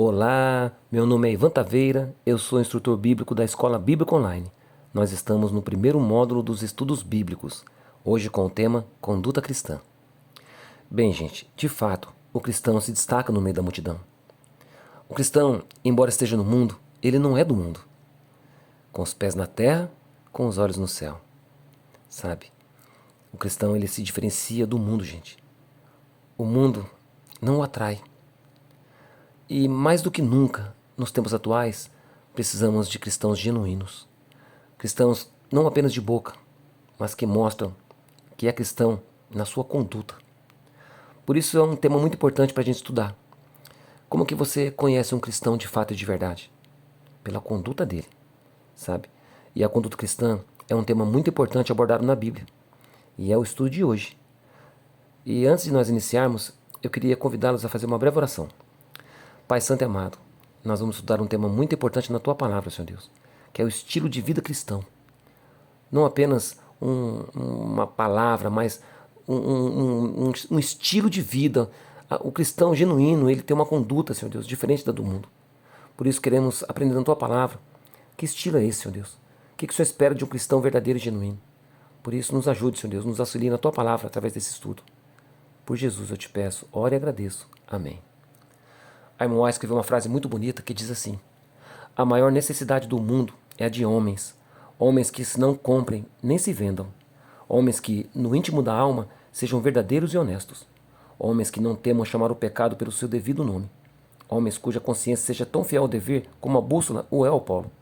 Olá, meu nome é Ivan Taveira, eu sou instrutor bíblico da Escola Bíblica Online. Nós estamos no primeiro módulo dos estudos bíblicos, hoje com o tema Conduta Cristã. Bem, gente, de fato, o cristão se destaca no meio da multidão. O cristão, embora esteja no mundo, ele não é do mundo. Com os pés na terra, com os olhos no céu. Sabe? O cristão, ele se diferencia do mundo, gente. O mundo não o atrai. E mais do que nunca, nos tempos atuais, precisamos de cristãos genuínos. Cristãos não apenas de boca, mas que mostram que é cristão na sua conduta. Por isso é um tema muito importante para a gente estudar. Como que você conhece um cristão de fato e de verdade? Pela conduta dele, sabe? E a conduta cristã é um tema muito importante abordado na Bíblia. E é o estudo de hoje. E antes de nós iniciarmos, eu queria convidá-los a fazer uma breve oração. Pai Santo e amado, nós vamos estudar um tema muito importante na Tua Palavra, Senhor Deus, que é o estilo de vida cristão. Não apenas uma palavra, mas um estilo de vida. O cristão genuíno, ele tem uma conduta, Senhor Deus, diferente da do mundo. Por isso queremos aprender na Tua Palavra. Que estilo é esse, Senhor Deus? O que o Senhor espera de um cristão verdadeiro e genuíno? Por isso nos ajude, Senhor Deus, nos auxilie na Tua Palavra através desse estudo. Por Jesus eu te peço, oro e agradeço. Amém. Ayman White escreveu uma frase muito bonita que diz assim: a maior necessidade do mundo é a de homens, homens que se não comprem nem se vendam, homens que, no íntimo da alma, sejam verdadeiros e honestos, homens que não temam chamar o pecado pelo seu devido nome, homens cuja consciência seja tão fiel ao dever como a bússola o é ao polo,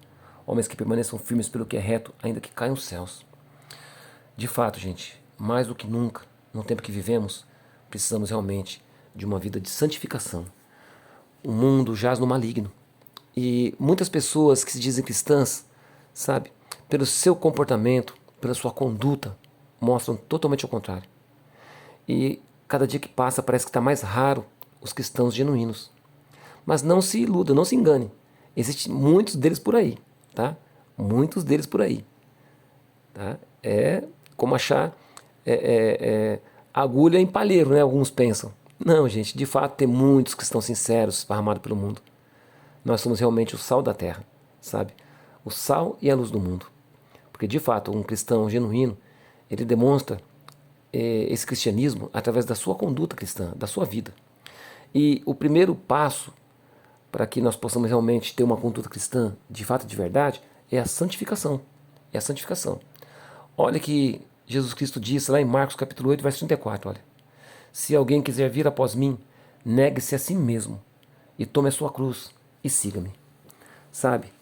homens que permaneçam firmes pelo que é reto, ainda que caiam os céus. De fato, gente, mais do que nunca, no tempo que vivemos, precisamos realmente de uma vida de santificação. O mundo jaz no maligno. E muitas pessoas que se dizem cristãs, sabe, pelo seu comportamento, pela sua conduta, mostram totalmente o contrário. E cada dia que passa parece que está mais raro os cristãos genuínos. Mas não se iluda, não se engane. Existem muitos deles por aí, tá? Muitos deles por aí. Tá? É como achar agulha em palheiro, né? Alguns pensam. Não, gente, de fato tem muitos cristãos sinceros esparramados pelo mundo. Nós somos realmente o sal da terra, sabe? O sal e a luz do mundo. Porque de fato um cristão genuíno, ele demonstra esse cristianismo através da sua conduta cristã, da sua vida. E o primeiro passo para que nós possamos realmente ter uma conduta cristã de fato e de verdade é a santificação. É a santificação. Olha que Jesus Cristo disse lá em Marcos capítulo 8, verso 34, olha. Se alguém quiser vir após mim, negue-se a si mesmo e tome a sua cruz e siga-me. Sabe?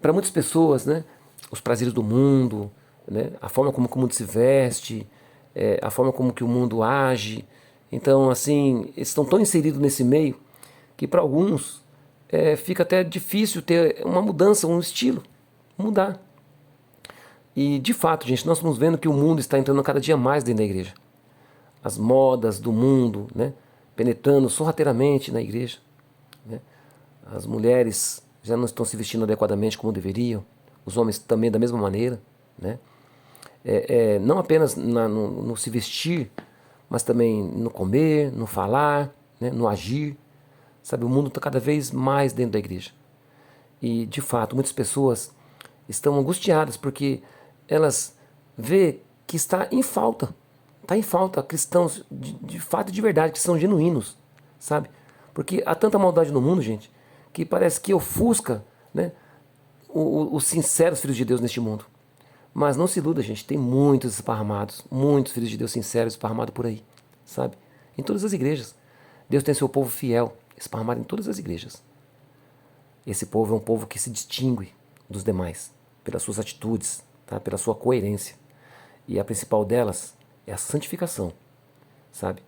Para muitas pessoas, né, os prazeres do mundo, né, a forma como o mundo se veste, a forma como que o mundo age, então, assim, eles estão tão inseridos nesse meio que para alguns fica até difícil ter uma mudança, um estilo, mudar. E, de fato, gente, nós estamos vendo que o mundo está entrando cada dia mais dentro da igreja. As modas do mundo, né, penetrando sorrateiramente na igreja. Né? As mulheres já não estão se vestindo adequadamente como deveriam, os homens também da mesma maneira. Né? Não apenas no se vestir, mas também no comer, no falar, né, no agir. Sabe, o mundo está cada vez mais dentro da igreja. E, de fato, muitas pessoas estão angustiadas porque elas vê que está em falta cristãos de fato e de verdade, que são genuínos, sabe? Porque há tanta maldade no mundo, gente, que parece que ofusca, né, os sinceros filhos de Deus neste mundo. Mas não se iluda, gente, tem muitos esparramados, muitos filhos de Deus sinceros esparramados por aí, sabe? Em todas as igrejas. Deus tem seu povo fiel, esparramado em todas as igrejas. Esse povo é um povo que se distingue dos demais, pelas suas atitudes, tá? Pela sua coerência. E a principal delas é a santificação, sabe?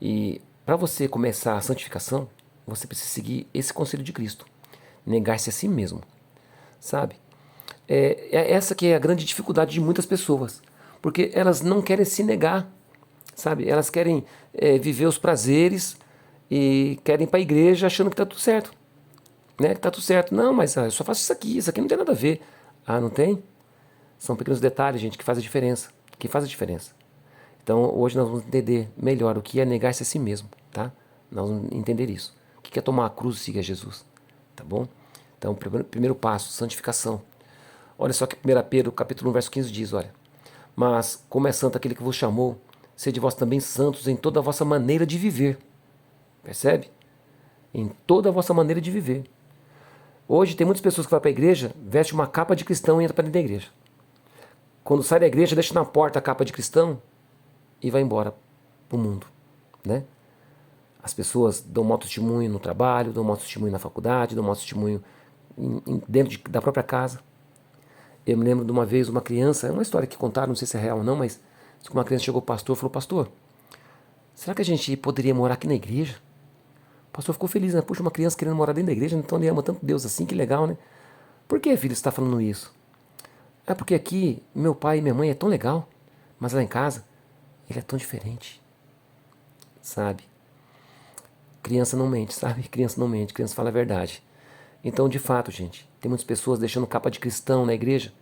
E para você começar a santificação, você precisa seguir esse conselho de Cristo. Negar-se a si mesmo, sabe? Essa que é a grande dificuldade de muitas pessoas. Porque elas não querem se negar, sabe? Elas querem viver os prazeres e querem ir para a igreja achando que está tudo certo. Né? Que está tudo certo. Não, mas eu só faço isso aqui não tem nada a ver. Ah, não tem? São pequenos detalhes, gente, que fazem a diferença. Que faz a diferença. Então, hoje nós vamos entender melhor o que é negar-se a si mesmo, tá? Nós vamos entender isso. O que quer tomar a cruz e seguir a Jesus, tá bom? Então, primeiro passo, santificação. Olha só que 1 Pedro, capítulo 1, verso 15 diz, olha, mas como é santo aquele que vos chamou, sede vós também santos em toda a vossa maneira de viver. Percebe? Em toda a vossa maneira de viver. Hoje tem muitas pessoas que vão para a igreja, veste uma capa de cristão e entra para dentro da igreja. Quando sai da igreja, deixa na porta a capa de cristão e vai embora para o mundo, né? As pessoas dão mau testemunho no trabalho, dão mau testemunho na faculdade, dão mau testemunho dentro da própria casa. Eu me lembro de uma vez uma criança, é uma história que contaram, não sei se é real ou não, mas uma criança chegou ao pastor e falou, pastor, será que a gente poderia morar aqui na igreja? O pastor ficou feliz, né? Puxa, uma criança querendo morar dentro da igreja, então ele ama tanto Deus assim, que legal, né? Por que, filho, você está falando isso? É porque aqui meu pai e minha mãe é tão legal, mas lá em casa ele é tão diferente, sabe? Criança não mente, sabe? Criança não mente, criança fala a verdade. Então, de fato, gente, tem muitas pessoas deixando capa de cristão na igreja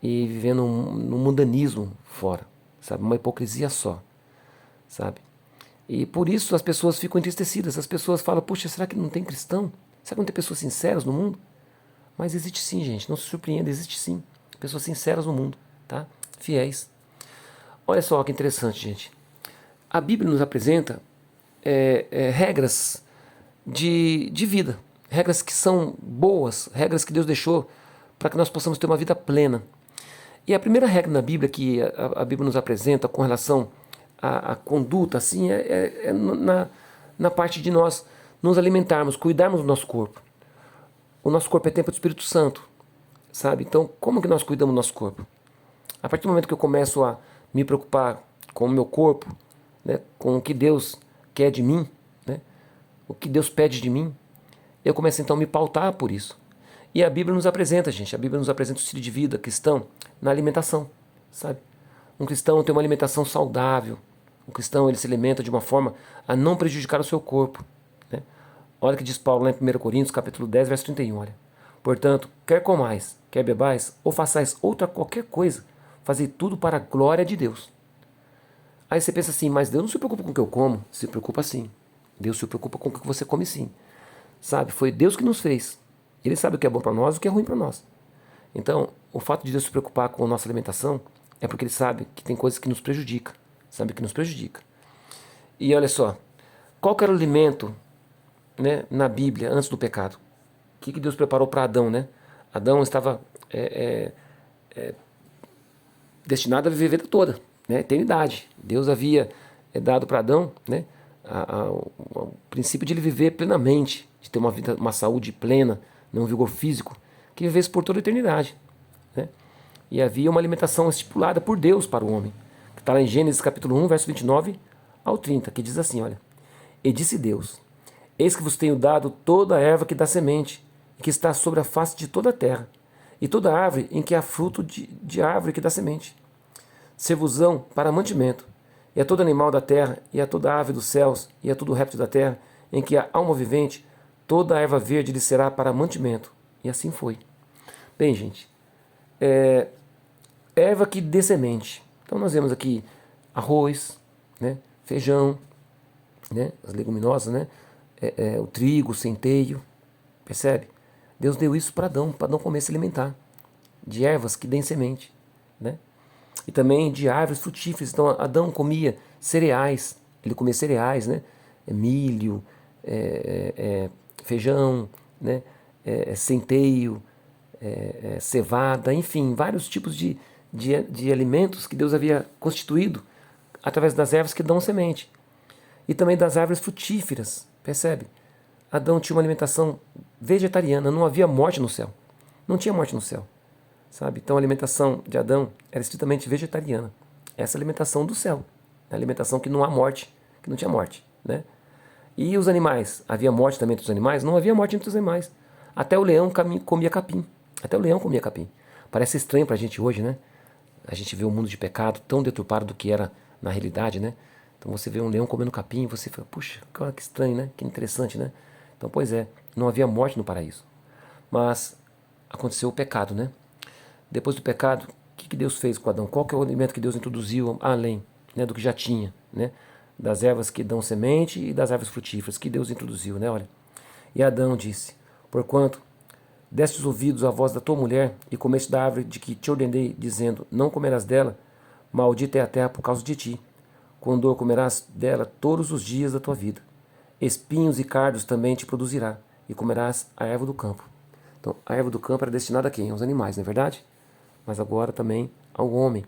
e vivendo um mundanismo fora, sabe? Uma hipocrisia só, sabe? E por isso as pessoas ficam entristecidas. As pessoas falam, puxa, será que não tem cristão? Será que não tem pessoas sinceras no mundo? Mas existe sim, gente, não se surpreenda, existe sim. Pessoas sinceras no mundo, tá? Fiéis. Olha só que interessante, gente. A Bíblia nos apresenta regras de vida, regras que são boas, regras que Deus deixou para que nós possamos ter uma vida plena. E a primeira regra na Bíblia que a Bíblia nos apresenta com relação à conduta, assim, na parte de nós nos alimentarmos, cuidarmos do nosso corpo. O nosso corpo é templo do Espírito Santo, sabe? Então, como que nós cuidamos do nosso corpo? A partir do momento que eu começo a me preocupar com o meu corpo, né, com o que Deus quer de mim, né, o que Deus pede de mim, eu começo então a me pautar por isso. E a Bíblia nos apresenta, gente, a Bíblia nos apresenta o estilo de vida cristão na alimentação, sabe? Um cristão tem uma alimentação saudável, um cristão ele se alimenta de uma forma a não prejudicar o seu corpo, né? Olha o que diz Paulo lá em 1 Coríntios, capítulo 10, verso 31, olha. Portanto, quer comais, quer bebais, ou façais outra qualquer coisa, fazei tudo para a glória de Deus. Aí você pensa assim, mas Deus não se preocupa com o que eu como? Se preocupa sim. Deus se preocupa com o que você come sim. Sabe, foi Deus que nos fez. Ele sabe o que é bom para nós e o que é ruim para nós. Então, o fato de Deus se preocupar com a nossa alimentação é porque Ele sabe que tem coisas que nos prejudicam. Sabe que nos prejudica. E olha só, qual que era o alimento, né, na Bíblia antes do pecado? O que Deus preparou para Adão, né? Adão estava destinado a viver a vida toda, né? Eternidade. Deus havia dado para Adão, né, o princípio de ele viver plenamente, de ter uma vida, uma saúde plena, um vigor físico, que vivesse por toda a eternidade, né? E havia uma alimentação estipulada por Deus para o homem, que está lá em Gênesis capítulo 1, verso 29 ao 30, que diz assim, olha, e disse Deus, eis que vos tenho dado toda a erva que dá semente, e que está sobre a face de toda a terra, e toda árvore em que há fruto de árvore que dá semente. Ser-vos-ão para mantimento, e a todo animal da terra, e a toda ave dos céus, e a todo réptil da terra, em que há alma vivente, toda a erva verde lhe será para mantimento. E assim foi. Bem, gente, erva que dê semente. Então nós vemos aqui arroz, né, feijão, né, as leguminosas, né, o trigo, o centeio, percebe? Deus deu isso para Adão comer, se alimentar de ervas que dêem semente, né? E também de árvores frutíferas. Então Adão comia cereais, ele comia cereais, né? Milho, feijão, né? Centeio, cevada, enfim, vários tipos de alimentos que Deus havia constituído através das ervas que dão semente. E também das árvores frutíferas, percebe? Adão tinha uma alimentação vegetariana, não havia morte no céu. Não tinha morte no céu, sabe? Então a alimentação de Adão era estritamente vegetariana. Essa é a alimentação do céu, a alimentação que não há morte, que não tinha morte, né? E os animais? Havia morte também entre os animais? Não havia morte entre os animais. Até o leão comia capim. Até o leão comia capim. Parece estranho pra gente hoje, né? A gente vê o mundo de pecado tão deturpado do que era na realidade, né? Então você vê um leão comendo capim e você fala, puxa, que estranho, né? Que interessante, né? Então, pois é, não havia morte no paraíso. Mas aconteceu o pecado, né? Depois do pecado, o que Deus fez com Adão? Qual que é o alimento que Deus introduziu além, né, do que já tinha, né? Das ervas que dão semente e das árvores frutíferas que Deus introduziu, né? Olha, E Adão disse: porquanto deste os ouvidos à voz da tua mulher, e comeste da árvore de que te ordenei, dizendo: não comerás dela, maldita é a terra por causa de ti. Com dor comerás dela todos os dias da tua vida. Espinhos e cardos também te produzirá, e comerás a erva do campo. Então, a erva do campo era destinada a quem? Aos animais, não é verdade? Mas agora também ao homem.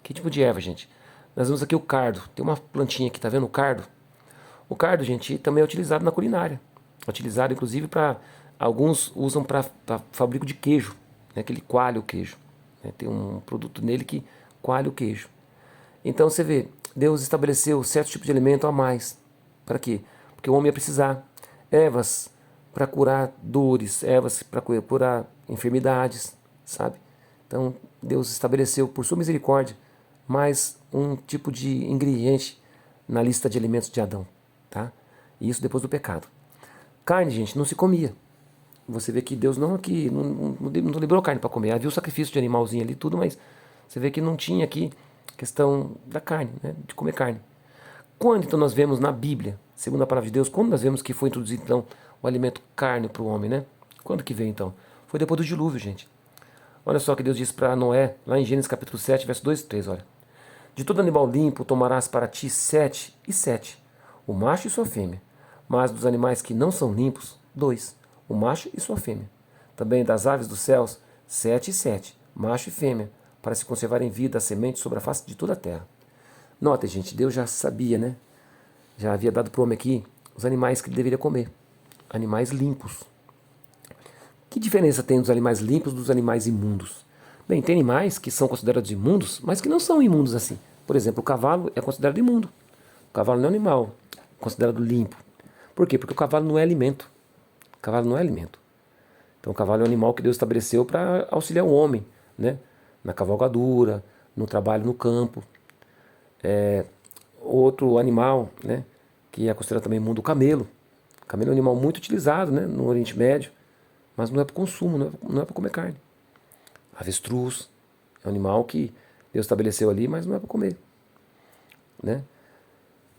Que tipo de erva, gente? Nós vemos aqui o cardo. Tem uma plantinha aqui, tá vendo o cardo? O cardo, gente, também é utilizado na culinária. É utilizado, inclusive, para... Alguns usam para fabrico de queijo, né, que ele coalha o queijo. Né, tem um produto nele que coalha o queijo. Então, você vê, Deus estabeleceu certo tipo de alimento a mais. Para quê? Porque o homem ia precisar. Ervas para curar dores, ervas para curar enfermidades, sabe? Então, Deus estabeleceu, por sua misericórdia, mais um tipo de ingrediente na lista de alimentos de Adão, tá? E isso depois do pecado. Carne, gente, não se comia. Você vê que Deus não liberou carne para comer. Havia o sacrifício de animalzinho ali, tudo, mas você vê que não tinha aqui questão da carne, né, de comer carne. Quando então nós vemos na Bíblia, segundo a palavra de Deus, quando nós vemos que foi introduzido então o alimento carne para o homem, né? Quando que veio então? Foi depois do dilúvio, gente. Olha só o que Deus disse para Noé, lá em Gênesis capítulo 7, verso 2 e 3, olha. De todo animal limpo tomarás para ti 7 e 7, o macho e sua fêmea. Mas dos animais que não são limpos, 2, o macho e sua fêmea. Também das aves dos céus, 7 e 7, macho e fêmea, para se conservar em vida a semente sobre a face de toda a terra. Notem, gente, Deus já sabia, né? Já havia dado para o homem aqui os animais que ele deveria comer. Animais limpos. Que diferença tem dos animais limpos dos animais imundos? Bem, tem animais que são considerados imundos, mas que não são imundos assim. Por exemplo, o cavalo é considerado imundo. O cavalo não é um animal considerado limpo. Por quê? Porque o cavalo não é alimento. O cavalo não é alimento. Então o cavalo é um animal que Deus estabeleceu para auxiliar o homem, né? Na cavalgadura, no trabalho no campo. Outro animal, né, que é considerado também imundo, o camelo. O camelo é um animal muito utilizado, né, no Oriente Médio, mas não é para consumo, não é para comer carne. Avestruz é um animal que Deus estabeleceu ali, mas não é para comer, né?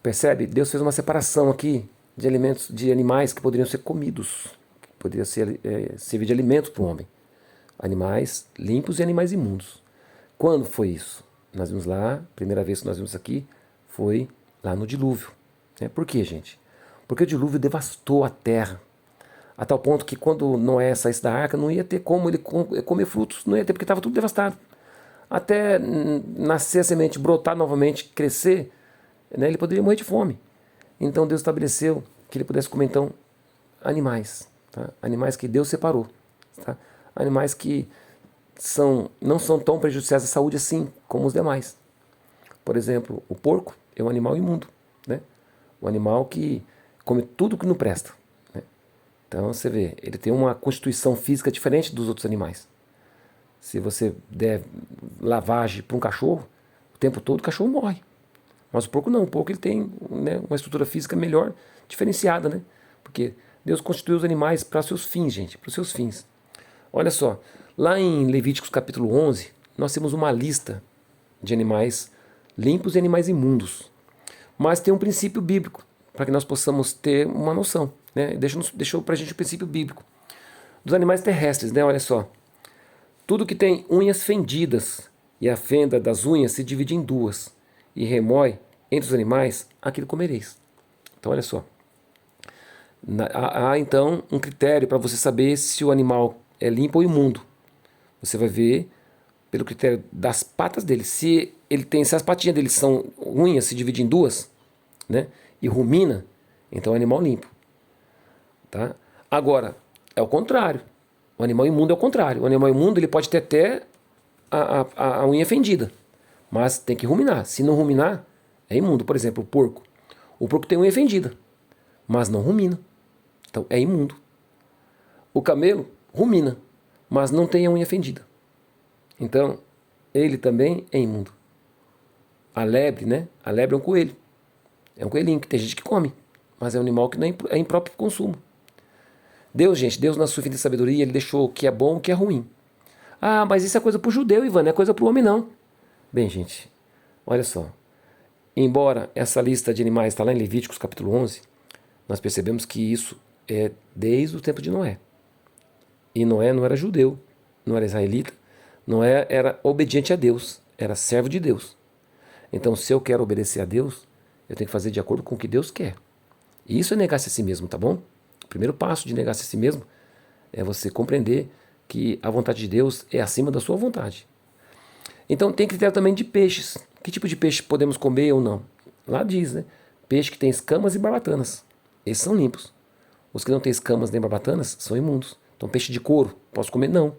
Percebe? Deus fez uma separação aqui de alimentos, de animais que poderiam ser comidos, que poderiam servir de alimento para o homem. Animais limpos e animais imundos. Quando foi isso? Nós vimos lá, primeira vez que nós vimos aqui, foi lá no dilúvio. Né? Por quê, gente? Porque o dilúvio devastou a terra, a tal ponto que quando Noé saísse da arca, não ia ter como ele comer frutos, não ia ter, porque estava tudo devastado. Até nascer a semente, brotar novamente, crescer, né, ele poderia morrer de fome. Então Deus estabeleceu que ele pudesse comer então animais, tá? Animais que Deus separou, tá? Animais que não são tão prejudiciais à saúde assim como os demais. Por exemplo, o porco é um animal imundo, né? Um animal que come tudo que não presta, né? Então você vê, ele tem uma constituição física diferente dos outros animais. Se você der lavagem para um cachorro, o tempo todo o cachorro morre. Mas o porco não, o porco ele tem, né, uma estrutura física melhor, diferenciada, né? Porque Deus constituiu os animais para seus fins, gente, para os seus fins. Olha só, lá em Levíticos capítulo 11, nós temos uma lista de animais limpos e animais imundos. Mas tem um princípio bíblico, para que nós possamos ter uma noção, né? Deixou para a gente o princípio bíblico. Dos animais terrestres, né? Olha só. Tudo que tem unhas fendidas, e a fenda das unhas se divide em duas, e remói entre os animais, aquilo comereis. Então, olha só. Há então um critério para você saber se o animal é limpo ou imundo. Você vai ver pelo critério das patas dele. Se as patinhas dele são unhas, se dividem em duas, né, e rumina, então é um animal limpo. Tá? Agora, é o contrário. O animal imundo é o contrário. O animal imundo ele pode ter até a unha fendida, mas tem que ruminar. Se não ruminar, é imundo. Por exemplo, o porco. O porco tem unha fendida, mas não rumina. Então é imundo. O camelo rumina, mas não tem a unha fendida. Então, ele também é imundo. A lebre, né? A lebre é um coelho. É um coelhinho que tem gente que come, mas é um animal que não é impróprio para consumo. Deus, gente, Deus na sua infinita sabedoria, ele deixou o que é bom e o que é ruim. Ah, mas isso é coisa para o judeu, Ivan, não é coisa para o homem, não. Bem, gente, olha só. Embora essa lista de animais está lá em Levíticos capítulo 11, nós percebemos que isso É desde o tempo de Noé. E Noé não era judeu, não era israelita, Noé era obediente a Deus, era servo de Deus. Então, se eu quero obedecer a Deus, eu tenho que fazer de acordo com o que Deus quer. E isso é negar-se a si mesmo, tá bom? O primeiro passo de negar-se a si mesmo é você compreender que a vontade de Deus é acima da sua vontade. Então, tem critério também de peixes. Que tipo de peixe podemos comer ou não? Lá diz, né? Peixe que tem escamas e barbatanas. Esses são limpos. Os que não têm escamas nem barbatanas são imundos. Então, peixe de couro, posso comer? Não.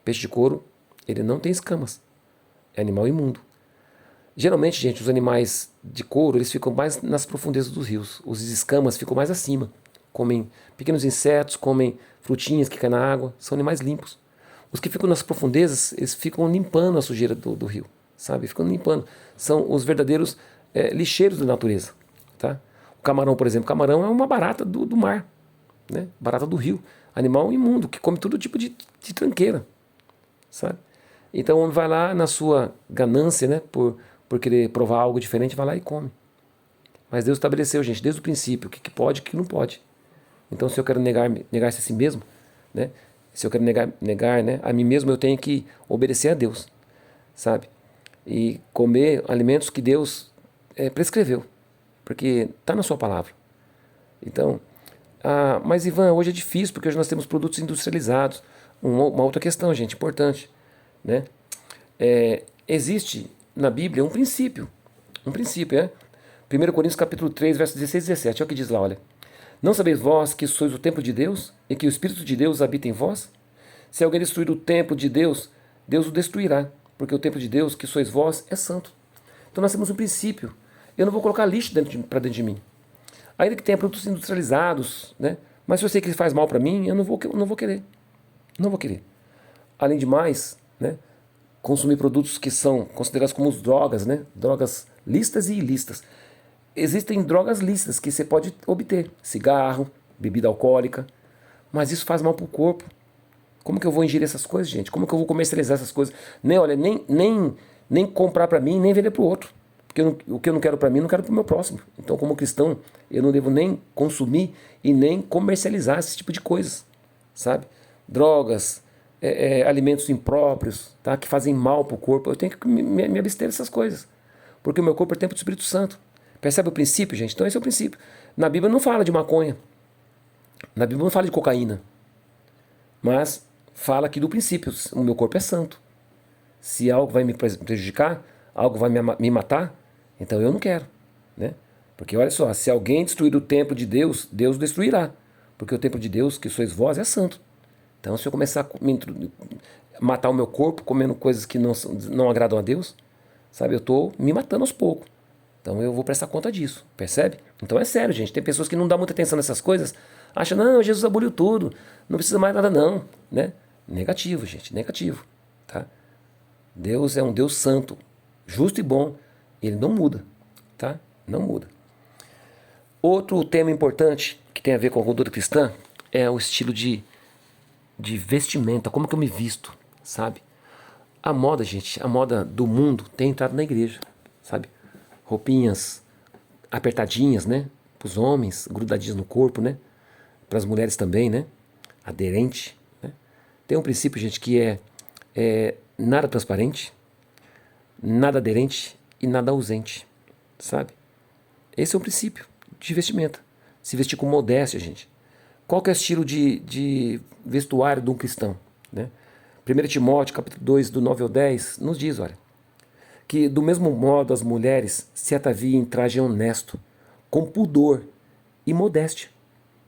Peixe de couro, ele não tem escamas. É animal imundo. Geralmente, gente, os animais de couro, eles ficam mais nas profundezas dos rios. Os escamas ficam mais acima. Comem pequenos insetos, comem frutinhas que caem na água. São animais limpos. Os que ficam nas profundezas, eles ficam limpando a sujeira do rio, sabe? Ficam limpando. São os verdadeiros lixeiros da natureza, tá? O camarão, por exemplo, camarão é uma barata do mar, né? Barata do rio. Animal imundo, que come todo tipo de tranqueira, sabe? Então o homem vai lá na sua ganância, né? Por querer provar algo diferente, vai lá e come. Mas Deus estabeleceu, gente, desde o princípio, o que pode e o que não pode. Então, se eu quero negar-se a si mesmo, né? Se eu quero negar, né, a mim mesmo, eu tenho que obedecer a Deus, sabe? E comer alimentos que Deus prescreveu, porque está na sua palavra. Então, mas Ivan, hoje é difícil, porque hoje nós temos produtos industrializados. Uma outra questão, gente, importante, né? Existe na Bíblia um princípio, né? 1 Coríntios capítulo 3, versos 16 e 17, olha o que diz lá, olha. Não sabeis vós que sois o templo de Deus e que o Espírito de Deus habita em vós? Se alguém destruir o templo de Deus, Deus o destruirá, porque o templo de Deus, que sois vós, é santo. Então nós temos um princípio. Eu não vou colocar lixo para dentro de mim. Ainda que tenha produtos industrializados, né? Mas se eu sei que ele faz mal para mim, eu não vou querer. Não vou querer. Além de mais, né? Consumir produtos que são considerados como drogas, né? Drogas lícitas e ilícitas. Existem drogas lícitas que você pode obter. Cigarro, bebida alcoólica. Mas isso faz mal para o corpo. Como que eu vou ingerir essas coisas, gente? Como que eu vou comercializar essas coisas? Nem comprar para mim, nem vender para o outro. Porque o que eu não quero para mim, eu não quero para o meu próximo. Então, como cristão, eu não devo nem consumir e nem comercializar esse tipo de coisas. Sabe? Drogas, alimentos impróprios, tá? Que fazem mal para o corpo. Eu tenho que me abster dessas coisas. Porque o meu corpo é templo do Espírito Santo. Percebe o princípio, gente? Então esse é o princípio. Na Bíblia não fala de maconha. Na Bíblia não fala de cocaína. Mas fala aqui do princípio. O meu corpo é santo. Se algo vai me prejudicar, algo vai me matar, então eu não quero, né? Porque olha só, se alguém destruir o templo de Deus, Deus o destruirá. Porque o templo de Deus, que sois vós, é santo. Então se eu começar a matar o meu corpo, comendo coisas que não agradam a Deus, sabe? Eu estou me matando aos poucos. Então eu vou prestar conta disso, percebe? Então é sério, gente. Tem pessoas que não dão muita atenção nessas coisas, acham, não, Jesus aboliu tudo, não precisa mais nada não, né? Negativo, gente, negativo, tá? Deus é um Deus santo, justo e bom, ele não muda, tá? Não muda. Outro tema importante que tem a ver com a conduta cristã é o estilo de vestimenta, como que eu me visto, sabe? A moda, gente, a moda do mundo tem entrado na igreja, sabe? Roupinhas apertadinhas, né? Para os homens, grudadinhas no corpo, né? Para as mulheres também, né? Aderente, né? Tem um princípio, gente, que é nada transparente, nada aderente e nada ausente, sabe? Esse é o princípio de vestimenta. Se vestir com modéstia, gente. Qual que é o estilo de vestuário de um cristão, né? 1 Timóteo, capítulo 2, do 9 ao 10, nos diz, olha, que do mesmo modo as mulheres se ataviem em traje honesto, com pudor e modéstia,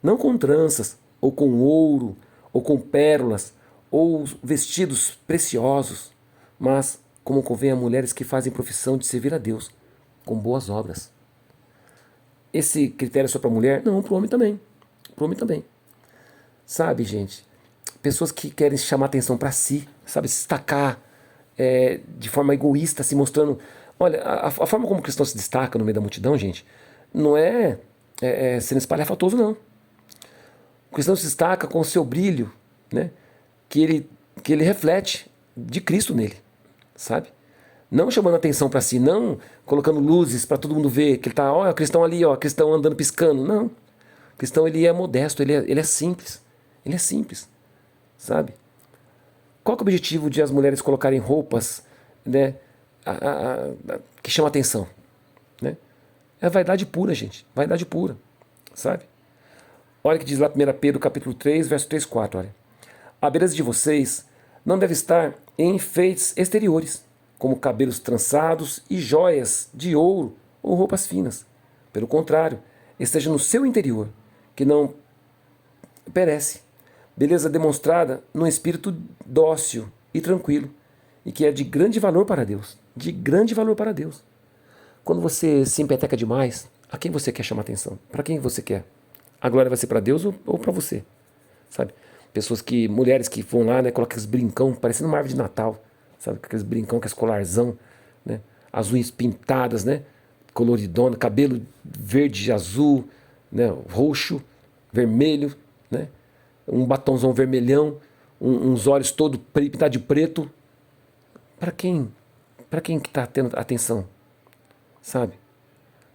não com tranças, ou com ouro, ou com pérolas, ou vestidos preciosos, mas como convém a mulheres que fazem profissão de servir a Deus, com boas obras. Esse critério é só para a mulher? Não, para o homem também. Para o homem também. Sabe, gente, pessoas que querem chamar atenção para si, sabe, se destacar, de forma egoísta, se mostrando... Olha, a forma como o cristão se destaca no meio da multidão, gente, não é sendo espalhafatoso, não. O cristão se destaca com o seu brilho, né, que ele reflete de Cristo nele, sabe? Não chamando atenção para si, não colocando luzes para todo mundo ver que ele está, ó, o cristão ali, ó, o cristão andando piscando, não. O cristão, ele é modesto, ele é simples. Ele é simples, sabe? Qual que é o objetivo de as mulheres colocarem roupas, né, que chamam atenção? Né? É a vaidade pura, gente. Vaidade pura, sabe? Olha o que diz lá 1 Pedro capítulo 3, verso 3, 4. Olha. A beleza de vocês não deve estar em enfeites exteriores, como cabelos trançados e joias de ouro ou roupas finas. Pelo contrário, esteja no seu interior, que não perece. Beleza demonstrada num espírito dócil e tranquilo, e que é de grande valor para Deus. De grande valor para Deus. Quando você se empeteca demais, a quem você quer chamar atenção? Para quem você quer? A glória vai ser para Deus ou para você? Sabe? Mulheres que vão lá, né, colocam aqueles brincão, parecendo uma árvore de Natal, sabe? Aqueles brincão, aqueles colarzão, né? As unhas pintadas, né? Coloridona, cabelo verde, azul, né? Roxo, vermelho, né? Um batonzão vermelhão, uns olhos todo pintados de preto. Para quem? Para quem que está tendo atenção? Sabe?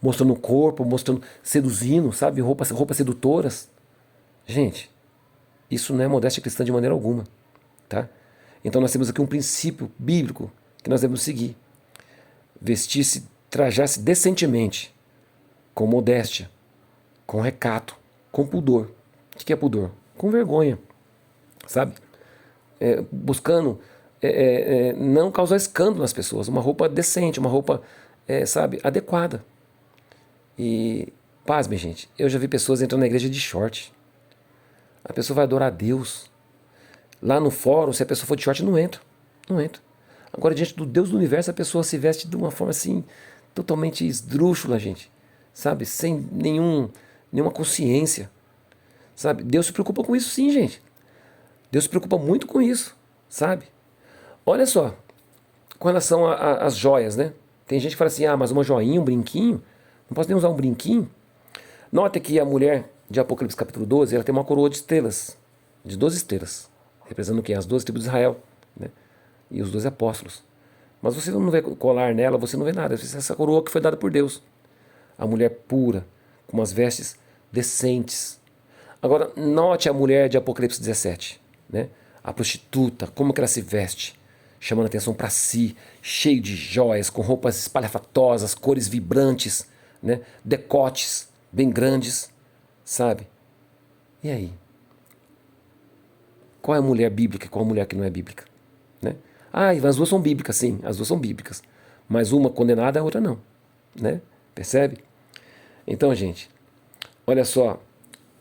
Mostrando o corpo, mostrando, seduzindo, sabe? Roupas sedutoras. Gente, isso não é modéstia cristã de maneira alguma, tá? Então nós temos aqui um princípio bíblico que nós devemos seguir. Vestir-se, trajar-se decentemente, com modéstia, com recato, com pudor. O que é pudor? Com vergonha, sabe? Buscando não causar escândalo nas pessoas. Uma roupa decente, uma roupa, sabe, adequada. E, pasmem, gente, eu já vi pessoas entrando na igreja de short. A pessoa vai adorar a Deus. Lá no fórum, se a pessoa for de short, não entra. Não entra. Agora, diante do Deus do universo, a pessoa se veste de uma forma assim, totalmente esdrúxula, gente. Sabe? Sem nenhuma consciência. Sabe? Deus se preocupa com isso sim, gente. Deus se preocupa muito com isso. Sabe? Olha só. Com relação às joias, né? Tem gente que fala assim, mas uma joinha, um brinquinho, não posso nem usar um brinquinho. Nota que a mulher de Apocalipse capítulo 12, ela tem uma coroa de estrelas, de 12 estrelas, representando o quê? As 12 tribos de Israel, né? E os 12 apóstolos. Mas você não vê colar nela, você não vê nada. Essa coroa que foi dada por Deus. A mulher pura, com umas vestes decentes. Agora, note a mulher de Apocalipse 17, né? A prostituta, como que ela se veste, chamando atenção para si, cheio de joias, com roupas espalhafatosas, cores vibrantes, né? Decotes bem grandes, sabe? E aí? Qual é a mulher bíblica e qual a mulher que não é bíblica? Né? As duas são bíblicas, sim, as duas são bíblicas. Mas uma condenada, a outra não. Né? Percebe? Então, gente, olha só.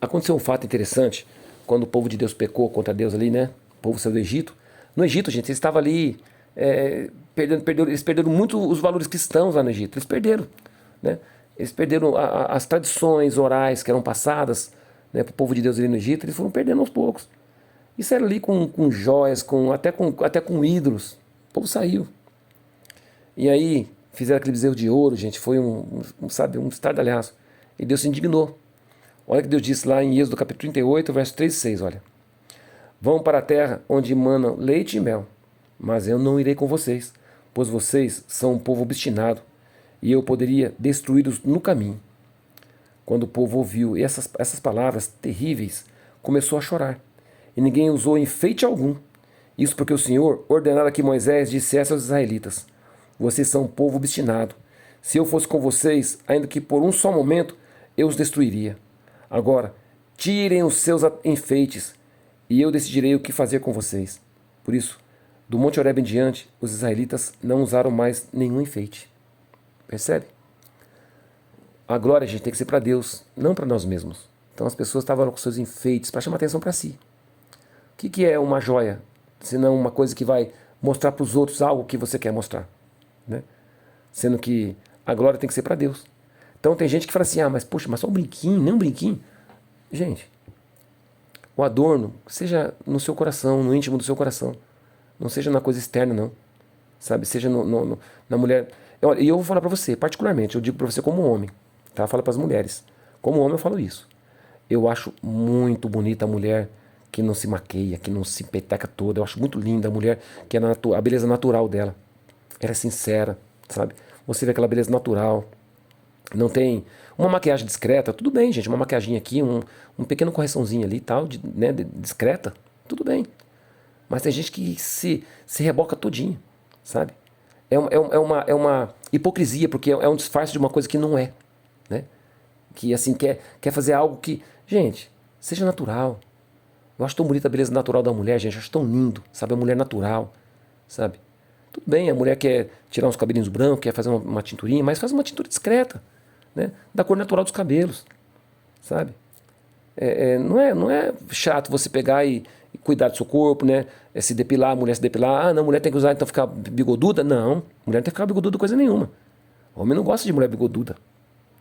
Aconteceu um fato interessante quando o povo de Deus pecou contra Deus ali, né? O povo saiu do Egito. No Egito, gente, eles estavam ali eles perderam muito os valores cristãos lá no Egito. Eles perderam, né? Eles perderam as tradições orais que eram passadas, né, para o povo de Deus ali no Egito. Eles foram perdendo aos poucos. Isso era ali com joias, até com ídolos. O povo saiu. E aí fizeram aquele bezerro de ouro, gente. Foi um estardalhaço. E Deus se indignou. Olha o que Deus disse lá em Êxodo capítulo 38, verso 3 e 6, olha. Vão para a terra onde manam leite e mel, mas eu não irei com vocês, pois vocês são um povo obstinado, e eu poderia destruí-los no caminho. Quando o povo ouviu essas palavras terríveis, começou a chorar, e ninguém usou enfeite algum. Isso porque o Senhor ordenara que Moisés dissesse aos israelitas, vocês são um povo obstinado. Se eu fosse com vocês, ainda que por um só momento, eu os destruiria. Agora, tirem os seus enfeites, e eu decidirei o que fazer com vocês. Por isso, do Monte Horebe em diante, os israelitas não usaram mais nenhum enfeite. Percebe? A glória, gente, tem que ser para Deus, não para nós mesmos. Então as pessoas estavam com seus enfeites para chamar atenção para si. O que é uma joia? Senão uma coisa que vai mostrar para os outros algo que você quer mostrar. Né? Sendo que a glória tem que ser para Deus. Então tem gente que fala assim, mas poxa, mas só um brinquinho, nem um brinquinho. Gente, o adorno seja no seu coração, no íntimo do seu coração. Não seja na coisa externa, não. Sabe? Seja na mulher. E eu vou falar para você, particularmente, eu digo para você como homem. Tá? Falo para as mulheres. Como homem eu falo isso. Eu acho muito bonita a mulher que não se maqueia, que não se peteca toda. Eu acho muito linda a mulher que é a beleza natural dela. Ela é sincera, sabe? Você vê aquela beleza natural. não tem uma maquiagem discreta, tudo bem, gente, uma maquiagem aqui, um pequeno correçãozinho ali e tal, né, discreta, tudo bem. Mas tem gente que se reboca todinho, sabe? É uma hipocrisia, porque é um disfarce de uma coisa que não é, né? Que assim, quer fazer algo que... Gente, seja natural. Eu acho tão bonita a beleza natural da mulher, gente, eu acho tão lindo, sabe? A mulher natural, sabe? Tudo bem, a mulher quer tirar uns cabelinhos brancos, quer fazer uma tinturinha, mas faz uma tintura discreta, né? Da cor natural dos cabelos, sabe? Não é chato você pegar e cuidar do seu corpo, né? Se depilar, a mulher se depilar. Ah, não, mulher tem que usar então ficar bigoduda? Não, mulher não tem que ficar bigoduda coisa nenhuma. Homem não gosta de mulher bigoduda,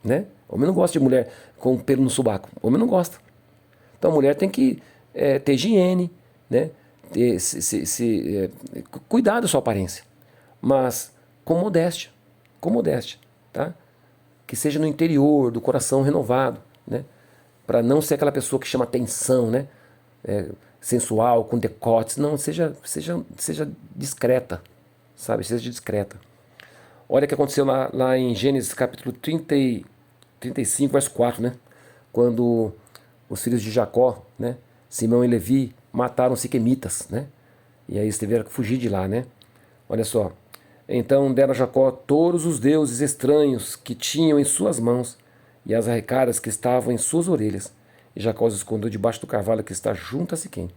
né? Homem não gosta de mulher com pelo no sovaco. Homem não gosta. Então a mulher tem que ter higiene, né? Cuidar da sua aparência, mas com modéstia, tá? Que seja no interior, do coração renovado, né? Para não ser aquela pessoa que chama atenção, né? Sensual, com decotes. Não, seja discreta, sabe? Seja discreta. Olha o que aconteceu lá em Gênesis capítulo 35, verso 4, né? Quando os filhos de Jacó, né? Simão e Levi mataram os siquemitas, né? E aí eles tiveram que fugir de lá, né? Olha só. Então deram a Jacó todos os deuses estranhos que tinham em suas mãos e as arrecadas que estavam em suas orelhas. E Jacó os escondeu debaixo do carvalho que está junto a Siquém.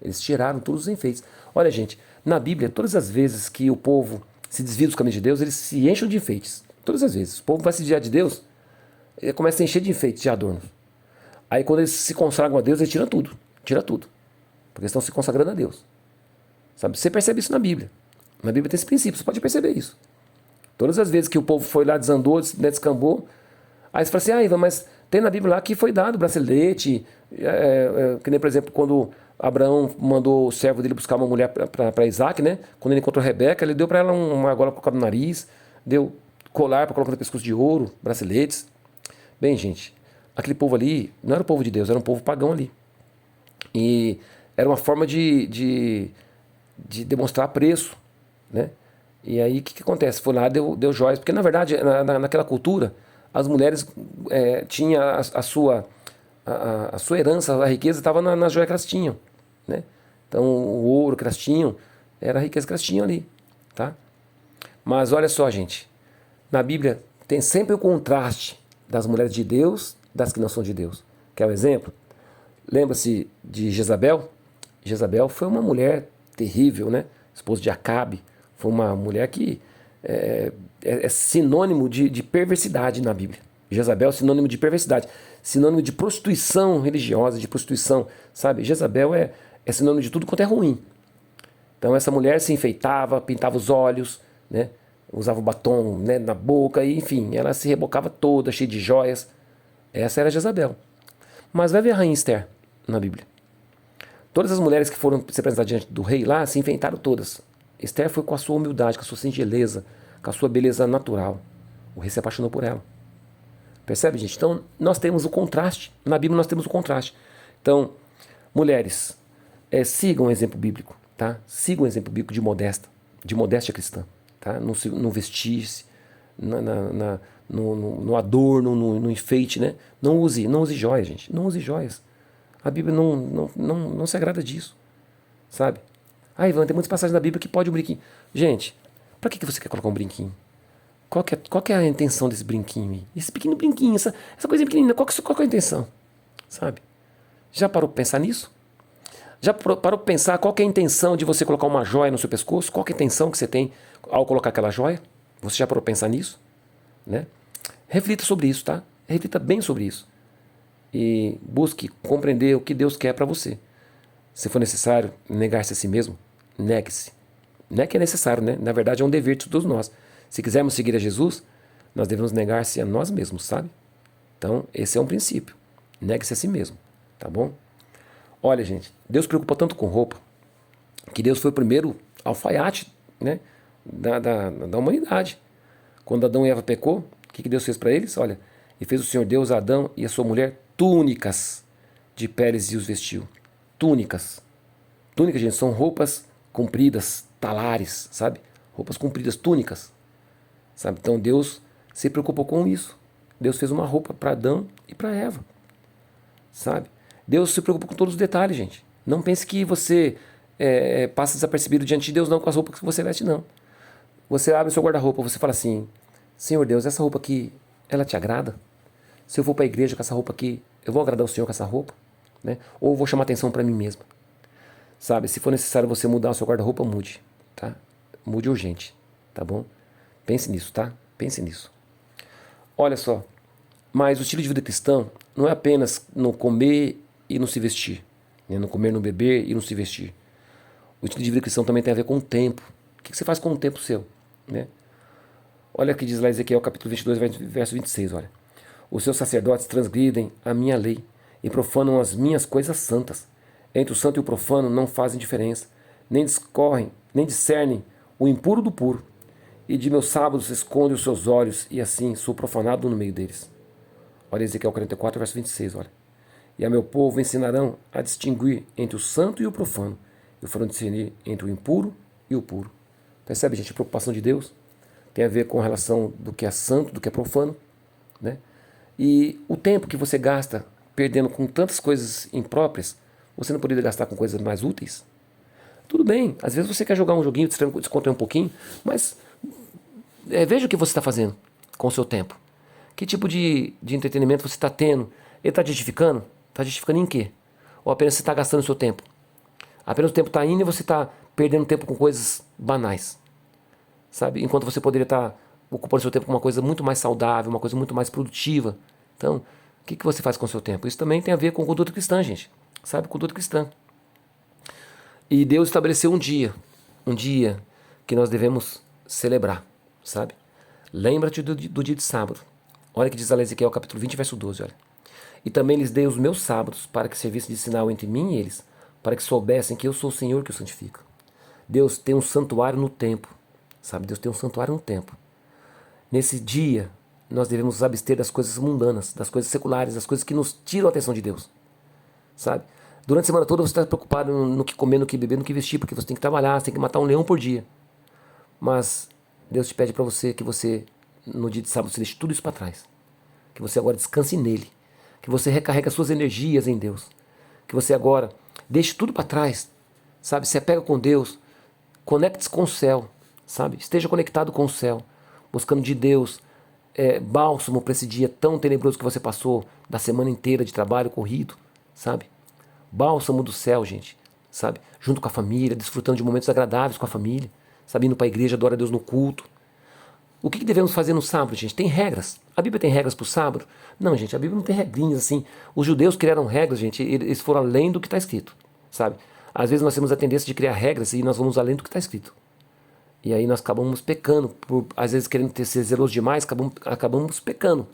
Eles tiraram todos os enfeites. Olha, gente, na Bíblia, todas as vezes que o povo se desvia dos caminhos de Deus, eles se enchem de enfeites. Todas as vezes. O povo vai se desviar de Deus, ele começa a encher de enfeites, de adornos. Aí quando eles se consagram a Deus, eles tiram tudo. Tira tudo. Porque eles estão se consagrando a Deus. Sabe? Você percebe isso na Bíblia. Na Bíblia tem esse princípio, você pode perceber isso. Todas as vezes que o povo foi lá, desandou, descambou, aí você fala assim, Ivan, mas tem na Bíblia lá que foi dado bracelete, que nem, por exemplo, quando Abraão mandou o servo dele buscar uma mulher para Isaac, né? Quando ele encontrou Rebeca, ele deu para ela uma argola para colocar no nariz, deu colar para colocar no pescoço de ouro, braceletes. Bem, gente, aquele povo ali não era o povo de Deus, era um povo pagão ali. E era uma forma de demonstrar apreço, né? E aí o que acontece? Foi lá, deu joias, porque na verdade naquela cultura as mulheres tinham a sua herança, a riqueza estava nas joias que elas tinham, né? Então o ouro que elas tinham era a riqueza que elas tinham ali, tá? Mas olha só, gente, na Bíblia tem sempre o contraste das mulheres de Deus das que não são de Deus. Quer um exemplo? Lembra-se de Jezabel? Jezabel foi uma mulher terrível, né? Esposa de Acabe. Foi uma mulher que é sinônimo de perversidade na Bíblia. Jezabel é sinônimo de perversidade, sinônimo de prostituição religiosa, de prostituição, sabe? Jezabel é sinônimo de tudo quanto é ruim. Então essa mulher se enfeitava, pintava os olhos, né? Usava o batom, né, na boca, e, enfim, ela se rebocava toda, cheia de joias. Essa era Jezabel. Mas vai ver a rainha Esther na Bíblia. Todas as mulheres que foram se apresentar diante do rei lá se enfeitaram todas. Esther foi com a sua humildade, com a sua singeleza, com a sua beleza natural. O rei se apaixonou por ela. Percebe, gente? Então, nós temos o contraste. Na Bíblia nós temos o contraste. Então, mulheres, sigam o exemplo bíblico, tá? Sigam o exemplo bíblico de modéstia cristã, tá? No vestir-se, no adorno, no enfeite, né? Não use joias, gente. Não use joias. A Bíblia não se agrada disso, sabe? Ah, Ivan, tem muitas passagens da Bíblia que pode um brinquinho. Gente, para que você quer colocar um brinquinho? Qual que é a intenção desse brinquinho aí? Esse pequeno brinquinho, essa coisa pequenina, qual que é a intenção? Sabe? Já parou para pensar nisso? Já parou para pensar qual que é a intenção de você colocar uma joia no seu pescoço? Qual que é a intenção que você tem ao colocar aquela joia? Você já parou para pensar nisso? Né? Reflita sobre isso, tá? Reflita bem sobre isso. E busque compreender o que Deus quer para você. Se for necessário negar-se a si mesmo, negue-se. Não é que é necessário, né? Na verdade é um dever de todos nós. Se quisermos seguir a Jesus, nós devemos negar-se a nós mesmos, sabe? Então, esse é um princípio. Negue-se a si mesmo, tá bom? Olha, gente, Deus se preocupa tanto com roupa, que Deus foi o primeiro alfaiate, né, da humanidade. Quando Adão e Eva pecou, o que Deus fez para eles? Olha, e fez o Senhor Deus a Adão e a sua mulher túnicas de peles e os vestiu. Túnicas. Túnicas, gente, são roupas compridas, talares, sabe? Roupas compridas, túnicas. Sabe? Então Deus se preocupou com isso. Deus fez uma roupa para Adão e para Eva, sabe? Deus se preocupa com todos os detalhes, gente. Não pense que você passa desapercebido diante de Deus, não, com as roupas que você veste, não. Você abre o seu guarda-roupa, você fala assim, Senhor Deus, essa roupa aqui, ela te agrada? Se eu for para a igreja com essa roupa aqui, eu vou agradar o Senhor com essa roupa? Né? Ou vou chamar atenção para mim mesmo? Sabe, se for necessário você mudar o seu guarda-roupa, mude, tá? Mude urgente, tá bom? Pense nisso, tá? Pense nisso. Olha só, mas o estilo de vida cristão não é apenas no comer e no se vestir, né? No comer, no beber e no se vestir. O estilo de vida cristão também tem a ver com o tempo. O que você faz com o tempo seu, né? Olha o que diz lá Ezequiel capítulo 22, verso 26, olha. Os seus sacerdotes transgridem a minha lei e profanam as minhas coisas santas. Entre o santo e o profano não fazem diferença, nem discorrem, nem discernem o impuro do puro. E de meus sábados esconde os seus olhos, e assim sou profanado no meio deles. Olha Ezequiel 44, verso 26, olha. E a meu povo ensinarão a distinguir entre o santo e o profano, e farão discernir entre o impuro e o puro. Percebe, gente, a preocupação de Deus tem a ver com a relação do que é santo, do que é profano, né? E o tempo que você gasta perdendo com tantas coisas impróprias, você não poderia gastar com coisas mais úteis? Tudo bem, às vezes você quer jogar um joguinho, descontrair um pouquinho, mas veja o que você está fazendo com o seu tempo. Que tipo de entretenimento você está tendo? Ele está te edificando? Está te edificando em quê? Ou apenas você está gastando o seu tempo? Apenas o tempo está indo e você está perdendo tempo com coisas banais, sabe? Enquanto você poderia estar ocupando seu tempo com uma coisa muito mais saudável, uma coisa muito mais produtiva. Então, o que você faz com o seu tempo? Isso também tem a ver com conduta cristã, gente. Sabe? Conduta cristã. E Deus estabeleceu um dia que nós devemos celebrar, sabe? Lembra-te do dia de sábado. Olha o que diz Ezequiel capítulo 20, verso 12, olha. E também lhes dei os meus sábados para que servissem de sinal entre mim e eles, para que soubessem que eu sou o Senhor que os santifica. Deus tem um santuário no tempo, sabe? Deus tem um santuário no tempo. Nesse dia, nós devemos nos abster das coisas mundanas, das coisas seculares, das coisas que nos tiram a atenção de Deus, sabe? Durante a semana toda você está preocupado no que comer, no que beber, no que vestir, porque você tem que trabalhar, você tem que matar um leão por dia. Mas Deus te pede para você que você, no dia de sábado, você deixe tudo isso para trás. Que você agora descanse nele. Que você recarregue as suas energias em Deus. Que você agora deixe tudo para trás, sabe? Se apega com Deus, conecte-se com o céu, sabe? Esteja conectado com o céu, buscando de Deus bálsamo para esse dia tão tenebroso que você passou, da semana inteira de trabalho corrido, sabe? Bálsamo do céu, gente, sabe? Junto com a família, desfrutando de momentos agradáveis com a família, sabe? Indo para a igreja, adorar a Deus no culto. O que devemos fazer no sábado, gente? Tem regras. A Bíblia tem regras para o sábado? Não, gente, a Bíblia não tem regrinhas assim. Os judeus criaram regras, gente, eles foram além do que está escrito, sabe? Às vezes nós temos a tendência de criar regras e nós vamos além do que está escrito. E aí nós acabamos pecando, por às vezes querendo ser zeloso demais, acabamos pecando.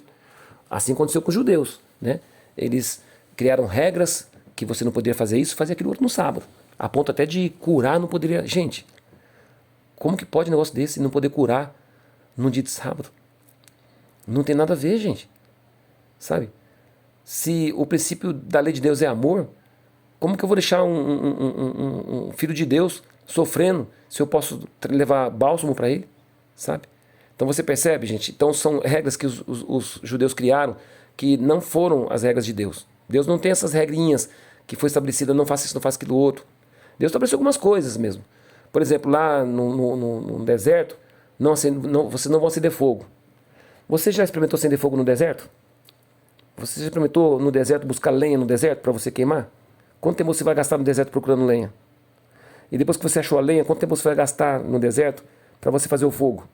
Assim aconteceu com os judeus, né? Eles criaram regras que você não poderia fazer isso, fazer aquilo outro no sábado. A ponto até de curar não poderia. Gente, como que pode um negócio desse não poder curar num dia de sábado? Não tem nada a ver, gente. Sabe? Se o princípio da lei de Deus é amor, como que eu vou deixar um filho de Deus sofrendo se eu posso levar bálsamo para ele? Sabe? Então você percebe, gente? Então são regras que os judeus criaram que não foram as regras de Deus. Deus não tem essas regrinhas que foi estabelecida, não faça isso, não faça aquilo outro. Deus estabeleceu algumas coisas mesmo. Por exemplo, lá no deserto, vocês não vão acender fogo. Você já experimentou acender fogo no deserto? Você já experimentou no deserto buscar lenha no deserto para você queimar? Quanto tempo você vai gastar no deserto procurando lenha? E depois que você achou a lenha, quanto tempo você vai gastar no deserto para você fazer o fogo?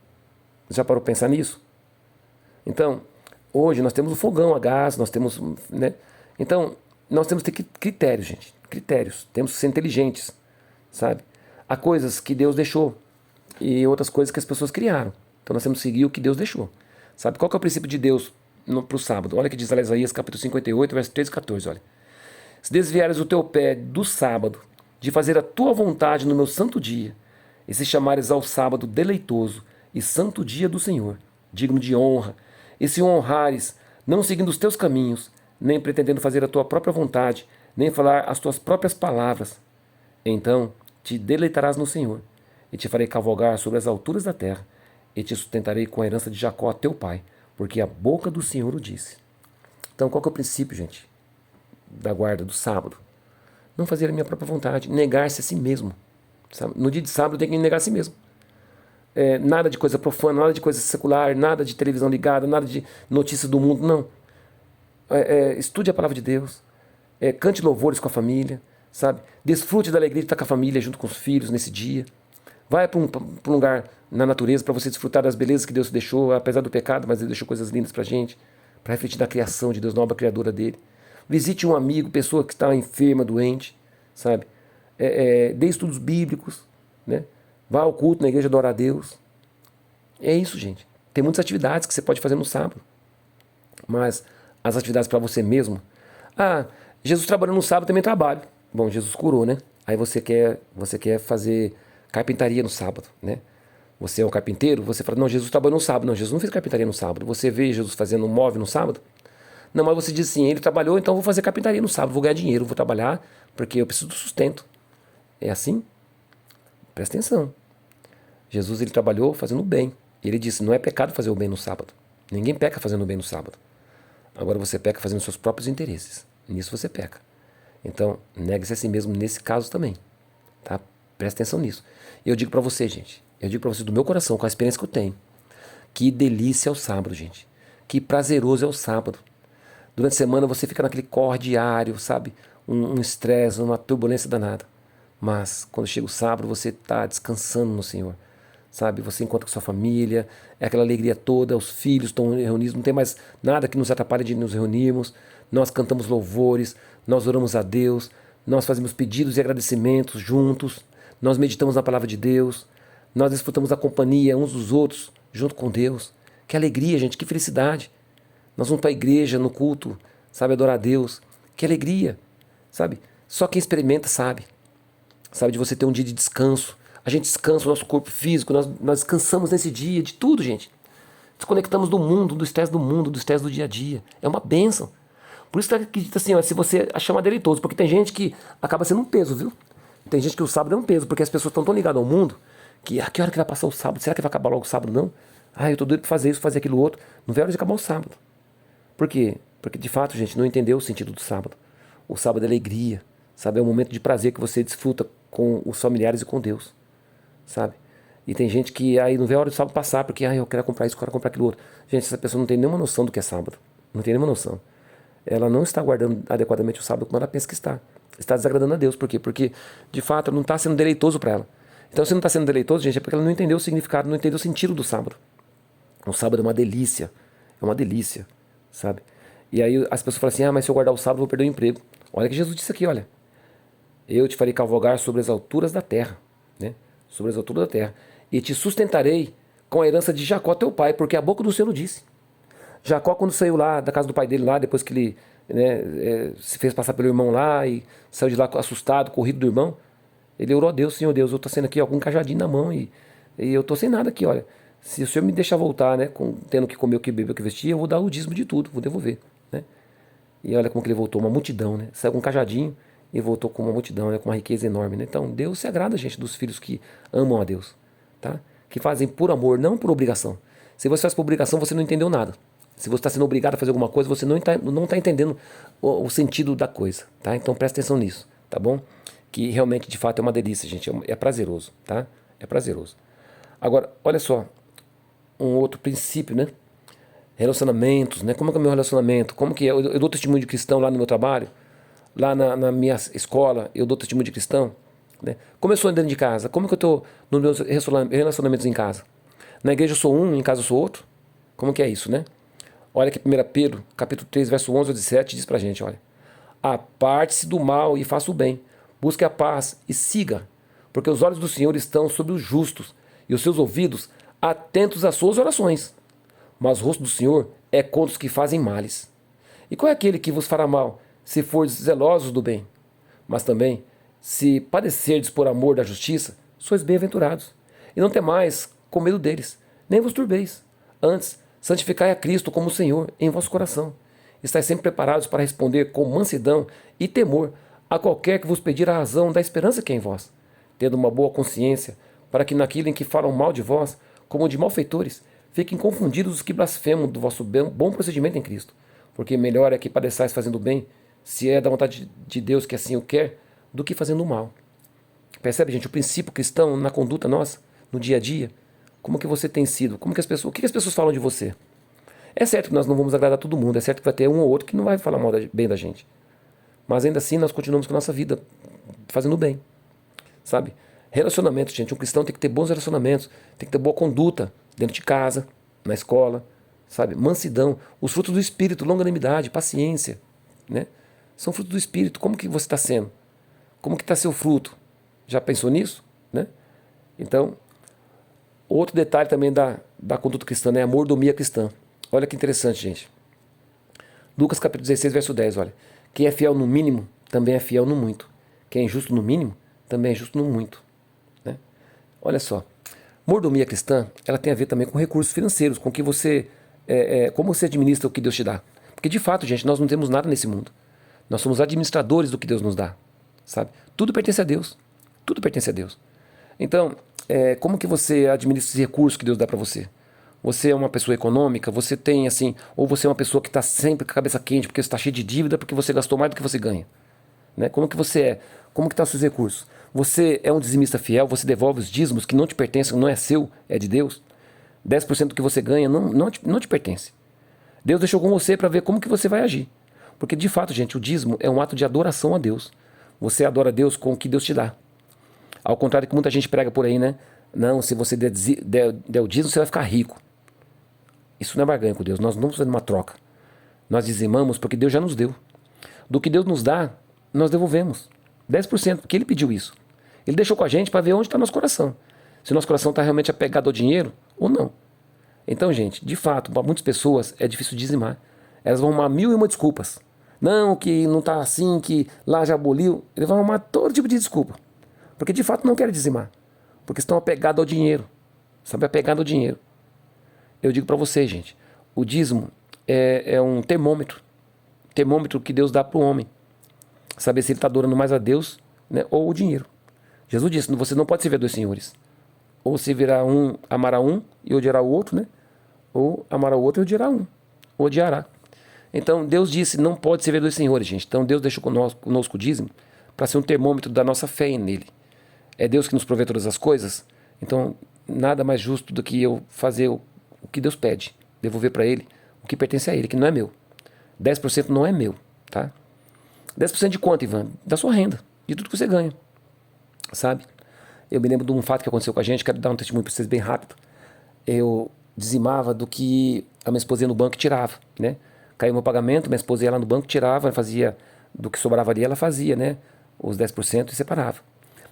Você já parou para pensar nisso? Então, hoje nós temos o fogão a gás, nós temos, né? Então, nós temos que ter critérios, gente. Critérios. Temos que ser inteligentes, sabe? Há coisas que Deus deixou e outras coisas que as pessoas criaram. Então nós temos que seguir o que Deus deixou. Sabe qual que é o princípio de Deus para o sábado? Olha o que diz Isaías capítulo 58, versos 13 e 14, olha. Se desviares o teu pé do sábado, de fazer a tua vontade no meu santo dia, e se chamares ao sábado deleitoso e santo dia do Senhor, digno de honra, e se o honrares, não seguindo os teus caminhos, nem pretendendo fazer a tua própria vontade, nem falar as tuas próprias palavras, então te deleitarás no Senhor, e te farei cavalgar sobre as alturas da terra, e te sustentarei com a herança de Jacó, teu pai, porque a boca do Senhor o disse. Então qual que é o princípio, gente, da guarda do sábado? Não fazer a minha própria vontade, negar-se a si mesmo. Sabe? No dia de sábado tem que negar a si mesmo. Nada de coisa profana, nada de coisa secular, nada de televisão ligada, nada de notícias do mundo, não. Estude a palavra de Deus, cante louvores com a família, sabe? Desfrute da alegria de estar com a família junto com os filhos nesse dia. Vai para um lugar na natureza para você desfrutar das belezas que Deus deixou, apesar do pecado, mas Ele deixou coisas lindas para a gente, para refletir na criação de Deus, na obra criadora dele. Visite um amigo, pessoa que está enferma, doente, sabe? Dê estudos bíblicos, né? Vá ao culto na igreja adorar a Deus. É isso, gente. Tem muitas atividades que você pode fazer no sábado. Mas as atividades para você mesmo... Jesus trabalhou no sábado, também trabalho. Bom, Jesus curou, né? Aí você quer fazer carpintaria no sábado, né? Você é um carpinteiro, você fala, não, Jesus trabalhou no sábado. Não, Jesus não fez carpintaria no sábado. Você vê Jesus fazendo um móvel no sábado? Não, mas você diz assim, ele trabalhou, então eu vou fazer carpintaria no sábado, vou ganhar dinheiro, vou trabalhar, porque eu preciso do sustento. É assim? Presta atenção. Jesus, ele trabalhou fazendo o bem. E ele disse, não é pecado fazer o bem no sábado. Ninguém peca fazendo o bem no sábado. Agora você peca fazendo seus próprios interesses. Nisso você peca. Então, negue-se a si mesmo nesse caso também. Tá? Presta atenção nisso. E eu digo pra você, gente, eu digo pra você do meu coração, com a experiência que eu tenho, que delícia é o sábado, gente. Que prazeroso é o sábado. Durante a semana você fica naquele corre diário, sabe? Um estresse, uma turbulência danada. Mas quando chega o sábado você está descansando no Senhor. Sabe? Você encontra com sua família, é aquela alegria toda, os filhos estão reunidos, não tem mais nada que nos atrapalhe de nos reunirmos. Nós cantamos louvores, nós oramos a Deus, nós fazemos pedidos e agradecimentos juntos, nós meditamos na palavra de Deus, nós desfrutamos da companhia uns dos outros junto com Deus. Que alegria, gente, que felicidade. Nós vamos para a igreja, no culto, sabe, adorar a Deus. Que alegria, sabe? Só quem experimenta sabe. Sabe, de você ter um dia de descanso. A gente descansa o nosso corpo físico, nós descansamos nesse dia, de tudo, gente. Desconectamos do mundo, do estresse do dia a dia. É uma bênção. Por isso que eu acredito assim, ó, se você achar deleitoso, porque tem gente que acaba sendo um peso, viu? Tem gente que o sábado é um peso, porque as pessoas estão tão ligadas ao mundo, que que hora que vai passar o sábado? Será que vai acabar logo o sábado? Não. Eu tô doido pra fazer isso, fazer aquilo outro. Não vê a hora de acabar o sábado. Por quê? Porque de fato, gente, não entendeu o sentido do sábado. O sábado é alegria, sabe? É um momento de prazer que você desfruta com os familiares e com Deus, sabe? E tem gente que aí não vê a hora do sábado passar, porque eu quero comprar isso, eu quero comprar aquilo outro. Gente, essa pessoa não tem nenhuma noção do que é sábado. Não tem nenhuma noção. Ela não está guardando adequadamente o sábado como ela pensa que está. Está desagradando a Deus. Por quê? Porque, de fato, não está sendo deleitoso para ela. Então, se não está sendo deleitoso, gente, é porque ela não entendeu o significado, não entendeu o sentido do sábado. O sábado é uma delícia. É uma delícia, sabe? E aí as pessoas falam assim, mas se eu guardar o sábado, eu vou perder o emprego. Olha que Jesus disse aqui, olha. Eu te farei cavalgar sobre as alturas da terra, né? Sobre as alturas da terra. E te sustentarei com a herança de Jacó, teu pai, porque a boca do Senhor disse. Jacó, quando saiu lá da casa do pai dele, lá, depois que ele se fez passar pelo irmão lá e saiu de lá assustado, corrido do irmão, ele orou a Deus, Senhor Deus, eu estou sendo aqui com um cajadinho na mão e eu estou sem nada aqui, olha. Se o Senhor me deixar voltar, né, tendo que comer, o que beber, o que vestir, eu vou dar o dízimo de tudo, vou devolver, né? E olha como que ele voltou, uma multidão, né? Saiu com um cajadinho e voltou com uma multidão, né, com uma riqueza enorme, né? Então, Deus se agrada, gente, dos filhos que amam a Deus, tá? Que fazem por amor, não por obrigação. Se você faz por obrigação, você não entendeu nada. Se você está sendo obrigado a fazer alguma coisa, você não está entendendo o sentido da coisa, tá? Então presta atenção nisso, tá bom? Que realmente, de fato, é uma delícia, gente. É prazeroso, tá? É prazeroso. Agora, olha só, um outro princípio, né? Relacionamentos, né? Como é que é o meu relacionamento? Como que é? Eu dou testemunho de cristão lá no meu trabalho, lá na minha escola, eu dou testemunho de cristão, né? Como eu sou dentro de casa? Como que eu estou nos meus relacionamentos em casa? Na igreja eu sou um, em casa eu sou outro? Como que é isso, né? Olha que 1 Pedro, capítulo 3, verso 11 a 17, diz pra gente, olha. Aparte-se do mal e faça o bem. Busque a paz e siga, porque os olhos do Senhor estão sobre os justos e os seus ouvidos atentos às suas orações. Mas o rosto do Senhor é contra os que fazem males. E qual é aquele que vos fará mal, se fordes zelosos do bem? Mas também, se padecerdes por amor da justiça, sois bem-aventurados. E não temais com medo deles, nem vos turbeis. Antes, santificai a Cristo como Senhor em vosso coração. Estais sempre preparados para responder com mansidão e temor a qualquer que vos pedir a razão da esperança que é em vós, tendo uma boa consciência, para que naquilo em que falam mal de vós, como de malfeitores, Fiquem confundidos os que blasfemam do vosso bom procedimento em Cristo, porque melhor é que padeçais fazendo o bem, se é da vontade de Deus que assim o quer, do que fazendo o mal. Percebe, gente, o princípio cristão na conduta nossa, no dia a dia, como que você tem sido, como que as pessoas, o que as pessoas falam de você? É certo que nós não vamos agradar todo mundo, é certo que vai ter um ou outro que não vai falar bem da gente, mas ainda assim nós continuamos com a nossa vida fazendo bem, sabe? Relacionamentos, gente, um cristão tem que ter bons relacionamentos, tem que ter boa conduta dentro de casa, na escola, sabe? Mansidão, os frutos do Espírito, longanimidade, paciência, né? São frutos do Espírito. Como que você está sendo? Como que está seu fruto? Já pensou nisso? Né? Então, outro detalhe também da conduta cristã, né? A mordomia cristã. Olha que interessante, gente. Lucas capítulo 16, verso 10, olha. Quem é fiel no mínimo, também é fiel no muito. Quem é injusto no mínimo, também é justo no muito. Né? Olha só. Mordomia cristã, ela tem a ver também com recursos financeiros, com que você, como você administra o que Deus te dá. Porque de fato, gente, nós não temos nada nesse mundo. Nós somos administradores do que Deus nos dá, sabe? Tudo pertence a Deus. Tudo pertence a Deus. Então, como que você administra esse recurso que Deus dá para você? Você é uma pessoa econômica, você tem assim, ou você é uma pessoa que está sempre com a cabeça quente porque você está cheio de dívida, porque você gastou mais do que você ganha. Né? Como que você é? Como que estão os seus recursos? Você é um dizimista fiel, você devolve os dízimos que não te pertencem, não é seu, é de Deus. 10% do que você ganha não te pertence. Deus deixou com você para ver como que você vai agir. Porque de fato, gente, o dízimo é um ato de adoração a Deus. Você adora a Deus com o que Deus te dá. Ao contrário que muita gente prega por aí, né? Não, se você der o dízimo, você vai ficar rico. Isso não é barganha com Deus, nós não estamos fazendo uma troca. Nós dizimamos porque Deus já nos deu. Do que Deus nos dá, nós devolvemos. 10%, porque Ele pediu isso. Ele deixou com a gente para ver onde está nosso coração. Se nosso coração está realmente apegado ao dinheiro ou não. Então, gente, de fato, para muitas pessoas é difícil dizimar. Elas vão arrumar 1001 desculpas. Não, que não está assim, que lá já aboliu. Eles vão arrumar todo tipo de desculpa. Porque de fato não querem dizimar. Porque estão apegados ao dinheiro. Sabe, apegado ao dinheiro. Eu digo para vocês, gente, o dízimo é um termômetro. Termômetro que Deus dá para o homem. Saber se ele está adorando mais a Deus, né, ou o dinheiro. Jesus disse, você não pode servir a dois senhores. Ou se virar um, amará um e odiará o outro, né? Ou amará o outro e odiará um. Odiará. Então Deus disse, não pode servir a dois senhores, gente. Então Deus deixou conosco o dízimo para ser um termômetro da nossa fé nele. É Deus que nos provê todas as coisas. Então nada mais justo do que eu fazer o que Deus pede. Devolver para Ele o que pertence a Ele, que não é meu. 10% não é meu, tá? 10% de quanto, Ivan? Da sua renda, de tudo que você ganha, sabe? Eu me lembro de um fato que aconteceu com a gente, quero dar um testemunho para vocês bem rápido. Eu dizimava do que a minha esposa ia no banco e tirava, né? Caiu meu pagamento, minha esposa ia lá no banco, tirava, fazia do que sobrava ali, ela fazia, né? Os 10% e separava.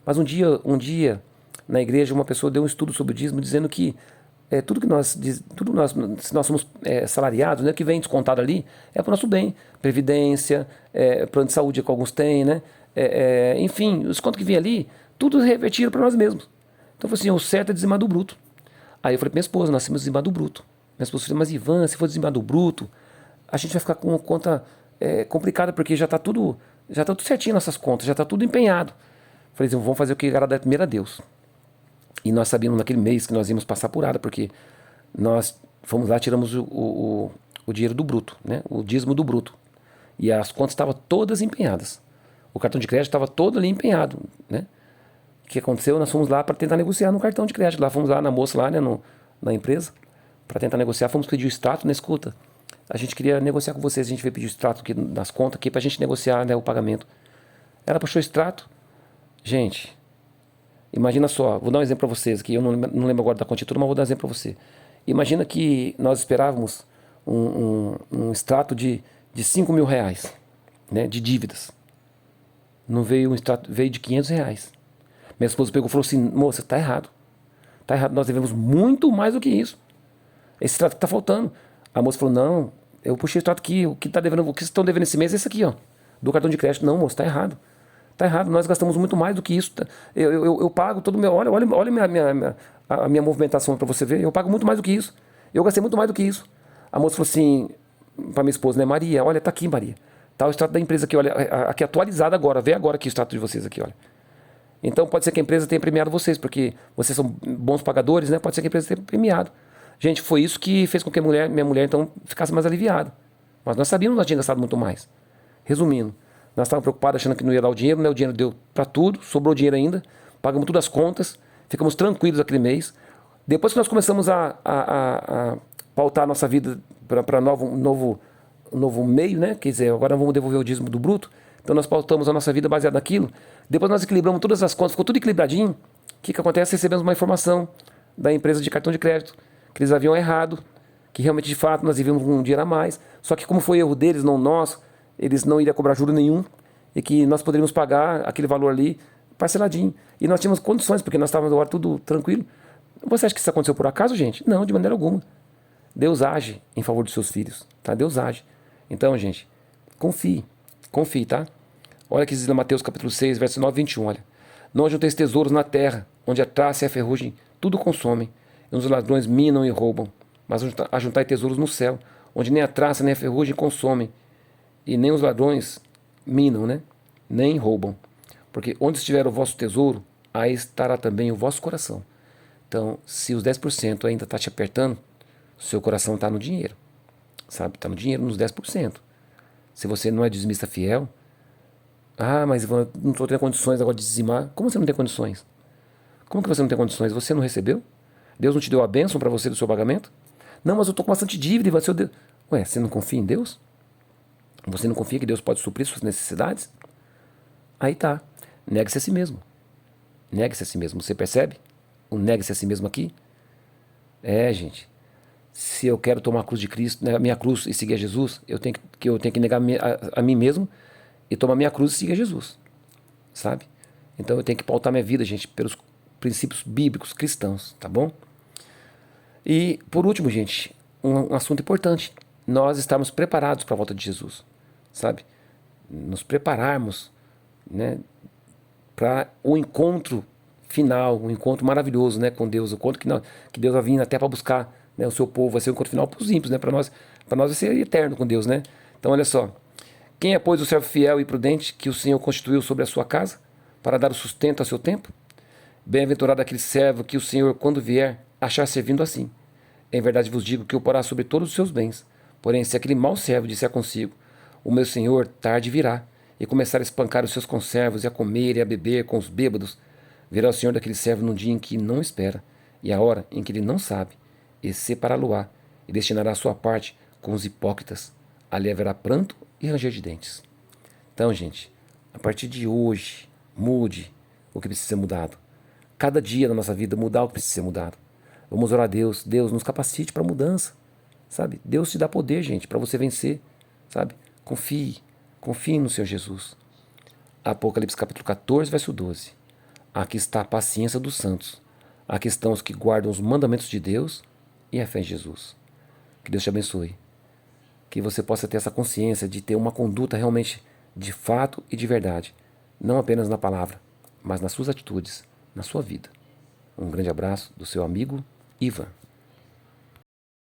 Mas um dia, na igreja, uma pessoa deu um estudo sobre o dízimo, dizendo que se nós somos salariados, né, que vem descontado ali, é para o nosso bem. Previdência, plano de saúde que alguns têm, né? Enfim, os contos que vem ali, tudo revertido para nós mesmos. Então eu falei assim, o certo é dizimar do bruto. Aí eu falei para minha esposa, nós temos que dizimar do bruto. Minha esposa falou, mas Ivan, se for dizimar do bruto, a gente vai ficar com uma conta complicada, porque já está tudo certinho nossas contas, já está tudo empenhado. Falei assim, vamos fazer o que agrada primeiro a Deus. E nós sabíamos naquele mês que nós íamos passar apurada, porque nós fomos lá, tiramos o dinheiro do bruto, né? O dízimo do bruto. E as contas estavam todas empenhadas. O cartão de crédito estava todo ali empenhado, né? O que aconteceu? Nós fomos lá para tentar negociar no cartão de crédito. Lá fomos lá na moça, lá, né, na empresa, para tentar negociar. Fomos pedir o extrato, na escuta. A gente queria negociar com vocês, a gente veio pedir o extrato aqui nas contas aqui para a gente negociar, né, o pagamento. Ela puxou o extrato. Gente, imagina só, vou dar um exemplo para vocês aqui, eu não lembro agora da quantia toda, mas vou dar um exemplo para você. Imagina que nós esperávamos um extrato de 5 mil reais, né, de dívidas. Não veio um extrato, veio de 500 reais. Minha esposa pegou e falou assim, moça, tá errado, nós devemos muito mais do que isso. Esse extrato que tá faltando. A moça falou, não, eu puxei o extrato aqui, o que vocês estão devendo esse mês é esse aqui, ó, do cartão de crédito. Não, moça, tá errado. Tá errado, nós gastamos muito mais do que isso. Eu pago todo o meu... Olha a minha movimentação para você ver. Eu pago muito mais do que isso. Eu gastei muito mais do que isso. A moça falou assim, para minha esposa, né? Maria, olha, tá aqui, Maria. Tá o extrato da empresa aqui, olha, aqui atualizado agora. Vê agora aqui o extrato de vocês aqui, olha. Então pode ser que a empresa tenha premiado vocês, porque vocês são bons pagadores, né? Pode ser que a empresa tenha premiado. Gente, foi isso que fez com que minha mulher então ficasse mais aliviada. Mas nós sabíamos que nós tínhamos gastado muito mais. Resumindo, nós estávamos preocupados achando que não ia dar o dinheiro, né? O dinheiro deu para tudo, sobrou dinheiro ainda, pagamos todas as contas, ficamos tranquilos aquele mês. Depois que nós começamos a pautar a nossa vida para novo meio, né? Quer dizer, agora vamos devolver o dízimo do bruto. Então nós pautamos a nossa vida baseada naquilo. Depois nós equilibramos todas as contas, ficou tudo equilibradinho. O que acontece? Recebemos uma informação da empresa de cartão de crédito, que eles haviam errado, que realmente de fato nós devíamos um dinheiro a mais. Só que como foi erro deles, não nosso, eles não iriam cobrar juro nenhum e que nós poderíamos pagar aquele valor ali parceladinho. E nós tínhamos condições, porque nós estávamos agora tudo tranquilo. Você acha que isso aconteceu por acaso, gente? Não, de maneira alguma. Deus age em favor dos seus filhos, tá? Deus age. Então, gente, confie, tá? Olha que diz lá Mateus capítulo 6, verso 9 e 21, olha. Não ajunteis tesouros na terra, onde a traça e a ferrugem tudo consomem, e os ladrões minam e roubam. Mas ajuntai tesouros no céu, onde nem a traça nem a ferrugem consomem, e nem os ladrões minam, né? Nem roubam. Porque onde estiver o vosso tesouro, aí estará também o vosso coração. Então, se os 10% ainda está te apertando, seu coração está no dinheiro, sabe? Está no dinheiro, nos 10%. Se você não é dizimista fiel, mas Ivan, não estou tendo condições agora de dizimar. Como você não tem condições? Como que você não tem condições? Você não recebeu? Deus não te deu a bênção para você do seu pagamento? Não, mas eu estou com bastante dívida, Ivan, seu Deus. Ué, você não confia em Deus? Você não confia que Deus pode suprir suas necessidades? Aí tá. Negue-se a si mesmo. Negue-se a si mesmo. Você percebe? O negue-se a si mesmo aqui? Gente. Se eu quero tomar a cruz de Cristo, né, a minha cruz e seguir a Jesus, eu tenho que negar a mim mesmo e tomar minha cruz e seguir a Jesus. Sabe? Então eu tenho que pautar minha vida, gente, pelos princípios bíblicos cristãos, tá bom? E, por último, gente, um assunto importante. Nós estamos preparados para a volta de Jesus, sabe? Nos prepararmos, né, para o encontro final, um encontro maravilhoso, né, com Deus, o encontro que Deus vai vir até para buscar, né, o seu povo, vai ser o encontro final para os ímpios, né, para nós vai ser eterno com Deus, né? Então, olha só. Quem é, pois, o servo fiel e prudente que o Senhor constituiu sobre a sua casa, para dar o sustento a seu tempo? Bem-aventurado aquele servo que o Senhor, quando vier, achar servindo assim. Em verdade vos digo que o porá sobre todos os seus bens. Porém, se aquele mau servo disser consigo, o meu Senhor tarde virá, e começar a espancar os seus conservos, e a comer e a beber com os bêbados, virá o Senhor daquele servo num dia em que não espera, e a hora em que ele não sabe, e separá-lo-á, e destinará a sua parte com os hipócritas. Ali haverá pranto e ranger de dentes. Então, gente, a partir de hoje, mude o que precisa ser mudado. Cada dia da nossa vida mudar o que precisa ser mudado. Vamos orar a Deus. Deus nos capacite para a mudança, sabe? Deus te dá poder, gente, para você vencer, sabe? Confie no Senhor Jesus. Apocalipse capítulo 14, verso 12. Aqui está a paciência dos santos. Aqui estão os que guardam os mandamentos de Deus e a fé em Jesus. Que Deus te abençoe. Que você possa ter essa consciência de ter uma conduta realmente de fato e de verdade. Não apenas na palavra, mas nas suas atitudes, na sua vida. Um grande abraço do seu amigo Ivan.